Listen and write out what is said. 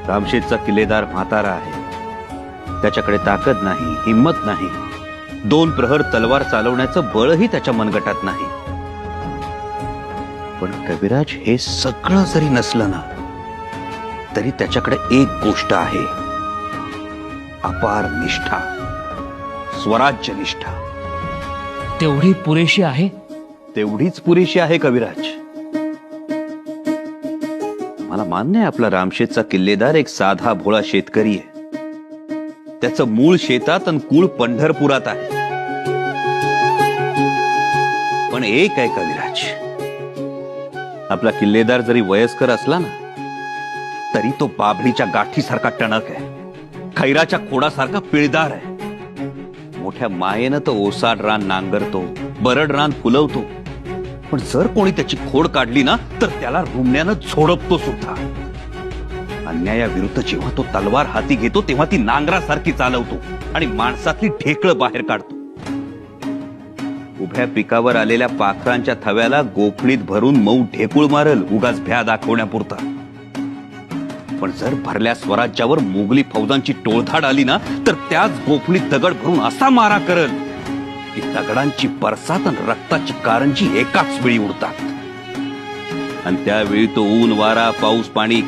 रामशेठचा किल्लेदार म्हातारा आहे, त्याच्याकडे ताकद नाही, हिम्मत नाही, 2 प्रहर तलवार चालवण्याचं बळही त्याच्या मनगटात नाही. पण कविराज हे सगळं जरी नसलं ना, तरी त्याच्याकडे एक गोष्ट आहे, अपार निष्ठा, स्वराज्य निष्ठा. तेवढी पुरेशी आहे? तेवढीच पुरेशी आहे कविराज. मला मान्य आहे आपला रामशेठचा किल्लेदार एक साधा भोळा शेतकरी आहे, त्याचं मूळ शेतात आणि कुळ पंढरपुरात आहे. पण एक आहे कविराज, आपला किल्लेदार जरी वयस्कर असला ना, तरी तो बाभळीच्या गाठीसारखा टणक आहे, खैराच्या खोडासारखा पिळदार आहे. मोठ्या मायेनं तो ओसाड रान नांगरतो, बरड रान फुलवतो, पण जर कोणी त्याची खोड काढली ना, तर त्याला रुमण्यानं झोडपतो सुद्धा. अन्यायाविरुद्ध जेव्हा तो तलवार हाती घेतो, तेव्हा ती नांगरासारखी चालवतो आणि माणसातली ढेकळं बाहेर काढतो. उभ्या पिकावर आलेल्या पाखरांच्या थव्याला गोफणीत भरून मऊ ढेकूळ मारल, उगाच भ्या दाखवण्यापुरता. पण जर भरल्या स्वराज्यावर मोगली फौजांची टोळधाड आली ना, तर त्याच गोफणीत दगड भरून असा मारा करल की दगडांची बरसात आणि रक्ताची कारंजी एकाच वेळी उडतात. आणि त्यावेळी तो ऊन वारा पाऊस पाणी